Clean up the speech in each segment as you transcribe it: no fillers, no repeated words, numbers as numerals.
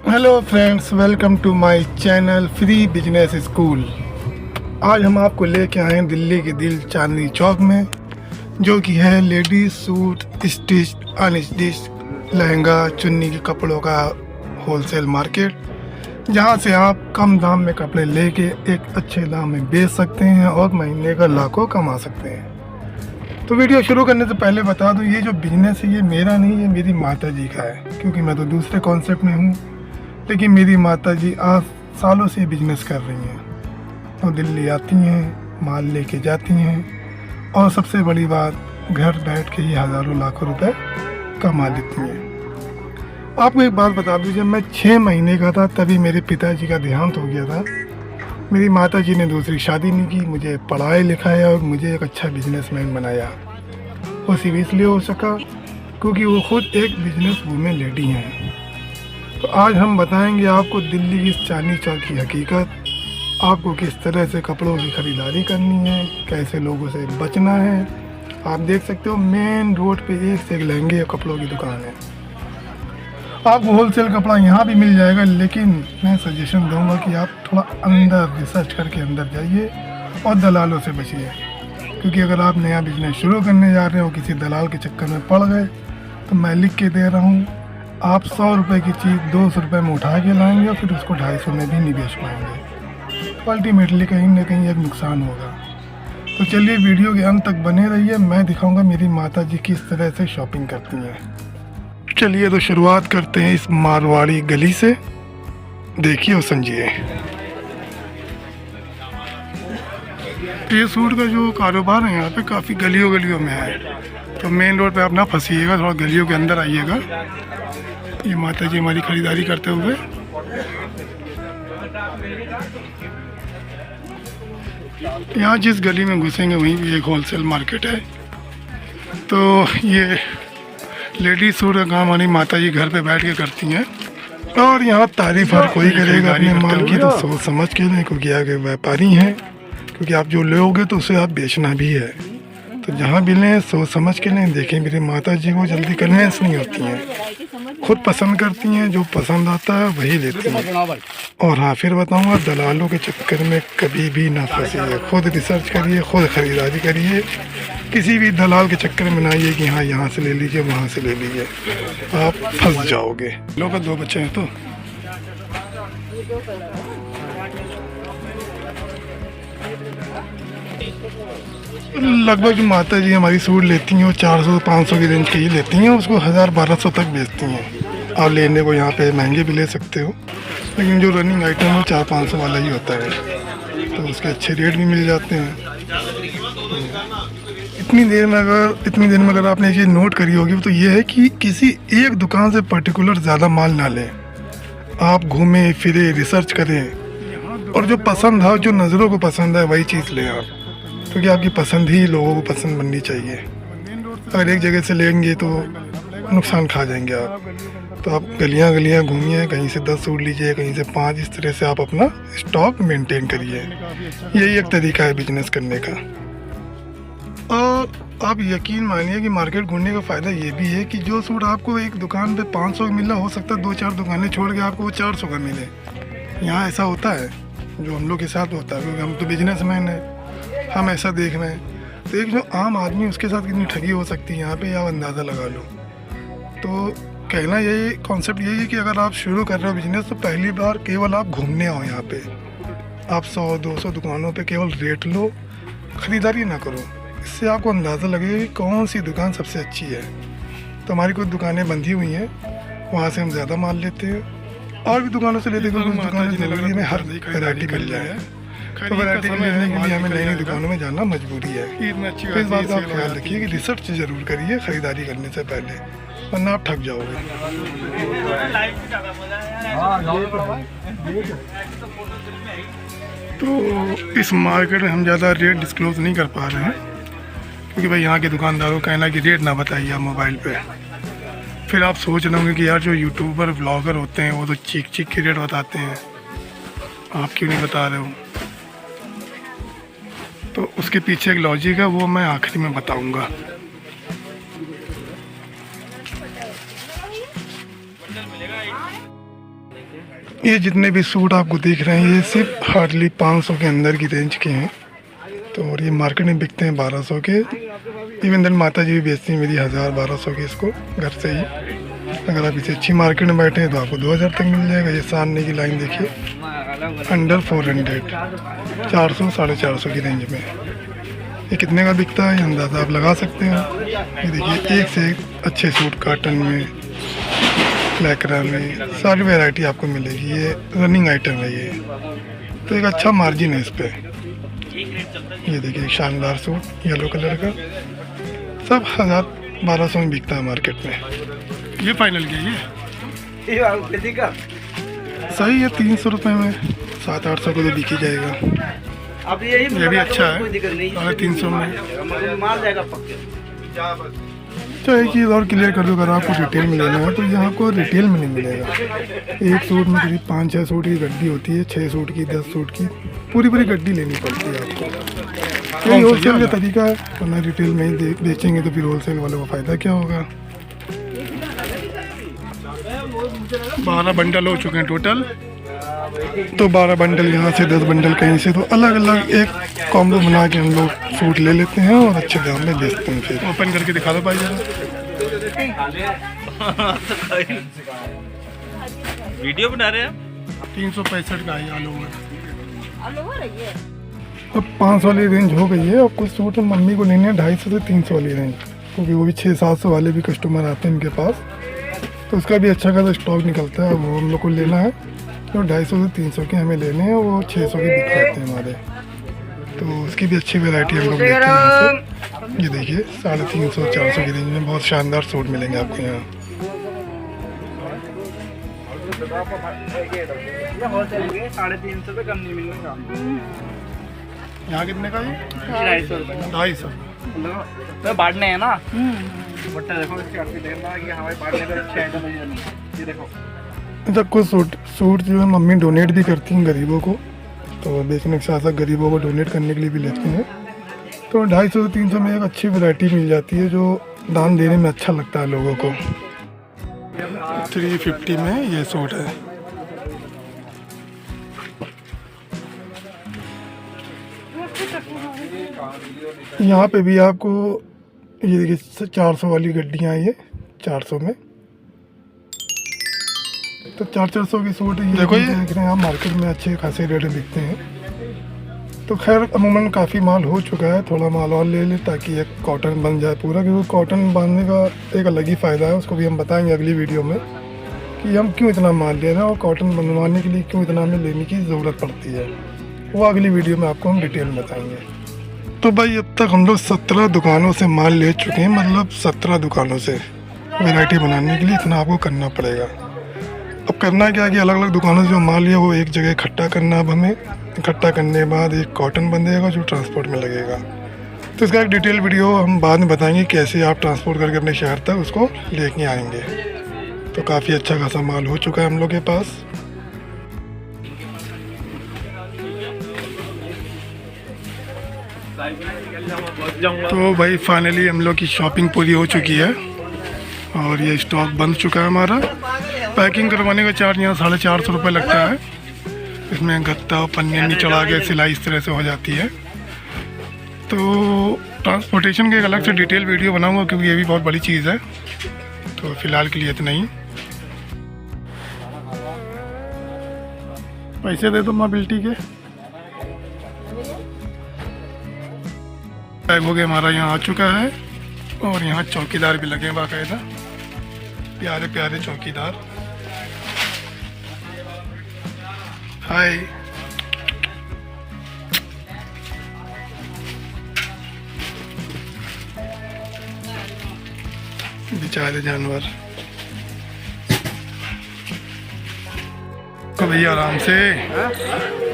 Hello friends, welcome to my channel free business school. आज हम आपको लेके आए हैं दिल्ली के दिल चांदनी चौक में, जो कि है ladies suit, stitch unstitch, lehenga चुन्नी के कपड़ों का होलसेल मार्केट, जहां से आप कम दाम में कपड़े लेके एक अच्छे दाम में बेच सकते हैं और महीने का लाखों कमा सकते हैं। तो वीडियो शुरू करने से पहले बता दूं, ये जो बिजनेस है ये मेरा नहीं है, मेरी माता जी का है, क्योंकि मैं तो दूसरे कॉन्सेप्ट में हूँ। लेकिन मेरी माता जी आज सालों से बिजनेस कर रही हैं, तो दिल्ली आती हैं, माल लेके जाती हैं और सबसे बड़ी बात, घर बैठ के ही हज़ारों लाखों रुपए कमा लेती हैं। आपको एक बात बता दूं, जब मैं 6 महीने का था तभी मेरे पिताजी का देहांत हो गया था। मेरी माता जी ने दूसरी शादी नहीं की, मुझे पढ़ाया लिखाया और मुझे एक अच्छा बिजनेसमैन बनाया। वो सिर्फ इसलिए हो सका क्योंकि वो खुद एक बिजनेस वूमेन लेडी हैं। तो आज हम बताएंगे आपको दिल्ली की चांदनी चौक की हकीकत, आपको किस तरह से कपड़ों की ख़रीदारी करनी है, कैसे लोगों से बचना है। आप देख सकते हो मेन रोड पे एक से एक लहंगे और कपड़ों की दुकान है। आपको होलसेल कपड़ा यहाँ भी मिल जाएगा, लेकिन मैं सजेशन दूंगा कि आप थोड़ा अंदर रिसर्च करके अंदर जाइए और दलालों से बचिए, क्योंकि अगर आप नया बिजनेस शुरू करने जा रहे हो, किसी दलाल के चक्कर में पड़ गए, तो मैं लिख के दे रहा हूँ, आप 100 रुपये की चीज़ 200 रुपये में उठा के लाएंगे और फिर उसको 250 में भी नहीं बेच पाएंगे। तो अल्टीमेटली कहीं ना कहीं एक नुकसान होगा। तो चलिए वीडियो के अंत तक बने रहिए, मैं दिखाऊंगा मेरी माता जी किस तरह से शॉपिंग करती हैं। चलिए तो शुरुआत करते हैं इस मारवाड़ी गली से, देखिए और समझिए। ये सूट का जो कारोबार है यहाँ पे काफ़ी गलियों गलियों में है, तो मेन रोड पे आप ना फंसीएगा, थोड़ा गलियों के अंदर आइएगा। ये माता जी हमारी खरीदारी करते हुए। यहाँ जिस गली में घुसेंगे वहीं भी एक होलसेल मार्केट है। तो ये लेडीज सूट का काम हमारी माता जी घर पे बैठ के करती हैं, और यहाँ तारीफ हर कोई करेगा अपने माल की, तो सोच समझ के लें, क्योंकि आगे व्यापारी हैं, क्योंकि आप जो लोगे तो उसे आप बेचना भी है। तो जहाँ भी लें सोच समझ के लें। देखें मेरी माता जी को जल्दी कन्वेंस नहीं होती हैं, खुद पसंद करती हैं, जो पसंद आता है वही लेती हैं। और हाँ, फिर बताऊँगा, दलालों के चक्कर में कभी भी ना फंसिए, खुद रिसर्च करिए, खुद ख़रीदारी करिए। किसी भी दलाल के चक्कर में ना आइए कि हाँ यहाँ से ले लीजिए, वहाँ से ले लीजिए, आप फंस जाओगे। लोग 2 बच्चे हैं तो लगभग जो माता जी हमारी सूट लेती हैं वो 400-500 की रेंज के ही लेती हैं, उसको 1000-1200 तक बेचती हैं। आप लेने को यहाँ पे महंगे भी ले सकते हो, लेकिन जो रनिंग आइटम है 400-500 वाला ही होता है, तो उसके अच्छे रेट भी मिल जाते हैं। इतनी देर में अगर आपने ये चीज़ नोट करी होगी तो ये है कि किसी एक दुकान से पर्टिकुलर ज़्यादा माल ना लें। आप घूमें फिरे, रिसर्च करें, और जो पसंद है, जो नज़रों को पसंद है, वही चीज़ लें आप, क्योंकि आपकी पसंद ही लोगों को पसंद बननी चाहिए। अगर एक जगह से लेंगे तो नुकसान खा जाएंगे आप। तो आप गलियां गलियां घूमिए, कहीं से 10 सूट लीजिए, कहीं से 5, इस तरह से आप अपना स्टॉक मेंटेन करिए। यही एक तरीका है बिजनेस करने का। और आप यकीन मानिए कि मार्केट घूमने का फ़ायदा ये भी है कि जो सूट आपको एक दुकान पे 500 का मिला, हो सकता है 2-4 दुकानें छोड़ के आपको वो 400 का मिले। यहाँ ऐसा होता है, जो हम लोग के साथ होता है, क्योंकि हम तो बिजनेसमैन हैं, हम ऐसा देख रहे हैं। तो एक जो आम आदमी, उसके साथ कितनी ठगी हो सकती है यहाँ पे, आप अंदाज़ा लगा लो। तो कहना यही, कॉन्सेप्ट यही है कि अगर आप शुरू कर रहे हो बिजनेस, तो पहली बार केवल आप घूमने आओ यहाँ पे। आप 100-200 दुकानों पे केवल रेट लो, ख़रीदारी ना करो। इससे आपको अंदाज़ा लगेगा कि कौन सी दुकान सबसे अच्छी है। तो हमारी कुछ दुकानें बंधी हुई हैं, वहाँ से हम ज़्यादा माल लेते हैं, और भी दुकानों से लेते हैं, क्योंकि उस दुकानों से ज़रूरी हमें हर वैरायटी मिल जाए। तो वैरायटी लेने के लिए हमें नई नई दुकानों में जाना मजबूरी है। तो इस बात का आप ख्याल रखिए कि रिसर्च ज़रूर करिए खरीदारी करने से पहले, वरना आप ठग जाओगे। तो इस मार्केट में हम ज़्यादा रेट डिस्क्लोज नहीं कर पा रहे हैं, क्योंकि भाई यहाँ के दुकानदारों का कहना है कि रेट ना बताइए आप मोबाइल पे। फिर आप सोच रहे होंगे कि यार जो यूट्यूबर ब्लॉगर होते हैं वो तो चीख के रेट बताते हैं, आप क्यों नहीं बता रहे हो। तो उसके पीछे एक लॉजिक है, वो मैं आखिरी में बताऊंगा। ये जितने भी सूट आपको दिख रहे हैं ये सिर्फ हार्डली 500 के अंदर की रेंज के हैं। तो और ये मार्केट में बिकते हैं 1200 के। इवन देन माता जी भी बेचती हैं मेरी 1000-1200 के इसको घर से ही। अगर आप इसे अच्छी मार्केट में बैठे हैं तो आपको 2000 तक मिल जाएगा। ये सामने की लाइन देखिए, अंडर 400, 400-450 की रेंज में। ये कितने का बिकता है ये अंदाज़ा आप लगा सकते हैं। ये देखिए एक से एक अच्छे सूट काटन में, लैकरा में, सारी वैरायटी आपको मिलेगी। ये रनिंग आइटम है ये, तो एक अच्छा मार्जिन है इस पर। ये देखिए शानदार सूट येलो कलर का, सब 1000-1200 में बिकता है मार्केट में। ये फाइनल किया ये सही है, 300 रुपये में 700-800 को तो बिक ही जाएगा। अब ये भी अच्छा है, 350 में। तो एक चीज़ और क्लियर कर दो, अगर आपको रिटेल में लेना है तो यहाँ आपको रिटेल में नहीं मिलेगा। एक सूट में करीब 5-6 सूट की गड्डी होती है, 6 सूट की, 10 सूट की, पूरी गड्डी लेनी पड़ती है आपको। यही होलसेल का तरीका है, वरना रिटेल में ही बेचेंगे तो फिर होलसेल वालों को फ़ायदा क्या होगा। 12 बंडल हो चुके हैं टोटल, तो 12 बंडल यहाँ से, 10 बंडल कहीं से, तो अलग अलग एक कॉम्बो बना के हम लोग सूट ले लेते हैं और अच्छे दाम में बेचते हैं। फिर ओपन करके दिखा दो भाई जरा। वीडियो बना रहे हैं। 365 का है ऑल ओवर। अब 500 वाली रेंज हो गई है। और कुछ सूट मम्मी को लेने हैं 250 से 300 वाली रेंज, क्योंकि वो भी 600-700 वाले भी कस्टमर आते हैं इनके पास, तो उसका भी अच्छा खासा स्टॉक निकलता है। वो हम लोग को लेना है, तो 250 से 300 के हमें लेने हैं, वो 600 के बिक जाते हैं हमारे। तो उसकी भी अच्छी वैरायटी हम लोग देखते हैं यहाँ से। ये देखिए 350-400 की रेंज में बहुत शानदार सूट मिलेंगे आपको यहाँ। यहाँ कितने का है? 250 बांटने हैं ना। बट्टा देखो इसके आगे देखना कि हमारे बांटने का अच्छा आइटम है ये देखो। अच्छा, कुछ सूट जो है मम्मी डोनेट भी करती हैं गरीबों को, तो बेचने के साथ साथ गरीबों को डोनेट करने के लिए भी लेती हैं। तो 250 से 300 में एक अच्छी वैरायटी मिल जाती है जो दान देने में अच्छा लगता है लोगों को। 350 में ये सूट है। यहाँ पे भी आपको ये देखिए 400 वाली गड्डियाँ हैं, ये 400 में, तो 400 की सूट ये देखो, ये देख रहे हैं आप मार्केट में अच्छे खासे रेट में बिकते हैं। तो खैर अमूमन काफ़ी माल हो चुका है, थोड़ा माल और ले ले ताकि एक कॉटन बन जाए पूरा, क्योंकि कॉटन बांधने का एक अलग ही फ़ायदा है। उसको भी हम बताएंगे अगली वीडियो में कि हम क्यों इतना माल ले रहे हैं और कॉटन बनवाने के लिए क्यों इतना हमें लेने की ज़रूरत पड़ती है, वो अगली वीडियो में आपको हम डिटेल में बताएंगे। तो भाई अब तक हम लोग 17 दुकानों से माल ले चुके हैं, मतलब 17 दुकानों से। वैरायटी बनाने के लिए इतना आपको करना पड़ेगा। अब करना क्या है कि अलग अलग दुकानों से जो माल लिया वो एक जगह इकट्ठा करना। अब हमें इकट्ठा करने के बाद एक कॉटन बंधेगा जो ट्रांसपोर्ट में लगेगा। तो इसका एक डिटेल वीडियो हम बाद में बताएंगे कैसे आप ट्रांसपोर्ट करके अपने शहर तक उसको लेके आएंगे। तो काफ़ी अच्छा खासा माल हो चुका है हम लोग के पास। तो भाई फाइनली हम लोग की शॉपिंग पूरी हो चुकी है और ये स्टॉक बन चुका है हमारा। पैकिंग करवाने का चार्ज यहाँ 450 रुपये लगता है। इसमें गत्ता पन्नी चढ़ा के सिलाई इस तरह से हो जाती है। तो ट्रांसपोर्टेशन के एक अलग से डिटेल वीडियो बनाऊंगा क्योंकि ये भी बहुत बड़ी चीज़ है। तो फ़िलहाल के लिए इतना ही। पैसे दे दो मोबिलिटी के। बैग हो गया हमारा यहाँ आ चुका है और यहाँ चौकीदार भी लगे हैं बाकायदा, प्यारे प्यारे चौकीदार। हाय, बेचारे जानवर। तो भैया आराम से,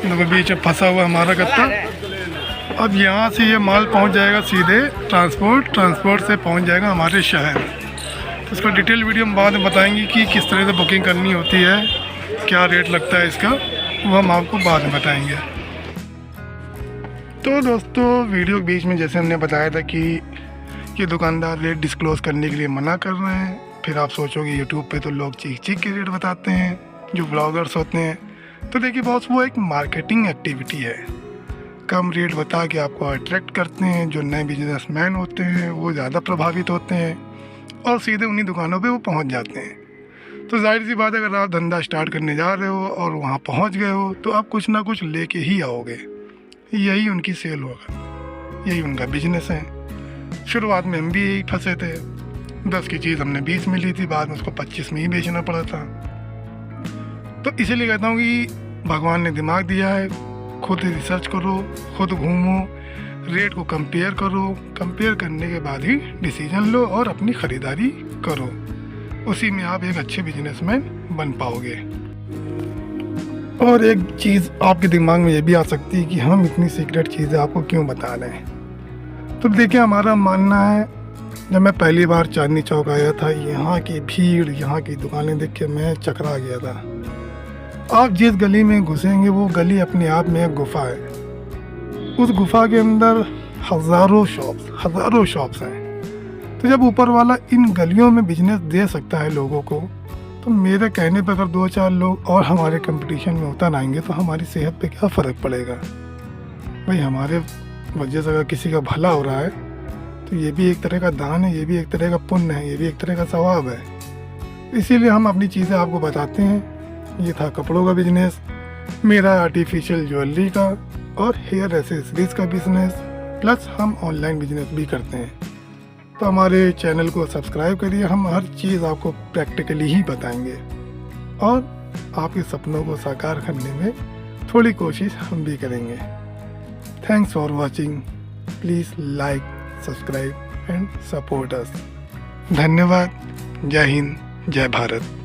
देखो बीच में फंसा हुआ हमारा गत्ता। अब यहाँ से ये माल पहुँच जाएगा सीधे ट्रांसपोर्ट से पहुँच जाएगा हमारे शहर। तो इसका डिटेल वीडियो हम बाद में बताएंगे कि किस तरह से बुकिंग करनी होती है, क्या रेट लगता है इसका, वो हम आपको बाद में बताएंगे। तो दोस्तों वीडियो के बीच में जैसे हमने बताया था कि ये दुकानदार रेट डिस्क्लोज़ करने के लिए मना कर रहे हैं। फिर आप सोचोगे यूट्यूब पे तो लोग चीख चीख के रेट बताते हैं, जो ब्लॉगर्स होते हैं, तो देखिए बॉस वो एक मार्केटिंग एक्टिविटी है। कम रेट बता के आपको अट्रैक्ट करते हैं। जो नए बिजनेसमैन होते हैं वो ज़्यादा प्रभावित होते हैं और सीधे उन्हीं दुकानों पे वो पहुंच जाते हैं। तो जाहिर सी बात है, अगर आप धंधा स्टार्ट करने जा रहे हो और वहाँ पहुँच गए हो तो आप कुछ ना कुछ लेके ही आओगे। यही उनकी सेल होगा, यही उनका बिजनेस है। शुरुआत में हम भी यही फंसे थे। 10 की चीज़ हमने 20 में ली थी, बाद में उसको 25 में ही बेचना पड़ा था। तो इसीलिए कहता हूँ कि भगवान ने दिमाग दिया है, खुद रिसर्च करो, खुद घूमो, रेट को कंपेयर करो, कंपेयर करने के बाद ही डिसीजन लो और अपनी ख़रीदारी करो। उसी में आप एक अच्छे बिजनेसमैन बन पाओगे। और एक चीज़ आपके दिमाग में ये भी आ सकती है कि हम इतनी सीक्रेट चीज़ें आपको क्यों बता रहे हैं। तो देखिए, हमारा मानना है, जब मैं पहली बार चांदनी चौक आया था, यहाँ की भीड़, यहाँ की दुकानें देख के मैं चकरा गया था। आप जिस गली में घुसेंगे वो गली अपने आप में एक गुफा है। उस गुफा के अंदर हज़ारों शॉप्स हैं। तो जब ऊपर वाला इन गलियों में बिजनेस दे सकता है लोगों को, तो मेरे कहने पर अगर 2-4 लोग और हमारे कंपटीशन में उतर आएंगे तो हमारी सेहत पे क्या फ़र्क पड़ेगा। भाई, हमारे वजह से अगर किसी का भला हो रहा है तो ये भी एक तरह का दान है, ये भी एक तरह का पुण्य है, ये भी एक तरह का सवाब है। इसीलिए हम अपनी चीज़ें आपको बताते हैं। ये था कपड़ों का बिजनेस, मेरा आर्टिफिशियल ज्वेलरी का और हेयर एसेसरीज का बिजनेस, प्लस हम ऑनलाइन बिजनेस भी करते हैं। तो हमारे चैनल को सब्सक्राइब करिए, हम हर चीज़ आपको प्रैक्टिकली ही बताएंगे और आपके सपनों को साकार करने में थोड़ी कोशिश हम भी करेंगे। Thanks for watching. Please like, subscribe and support us. धन्यवाद। जय हिंद, जय भारत।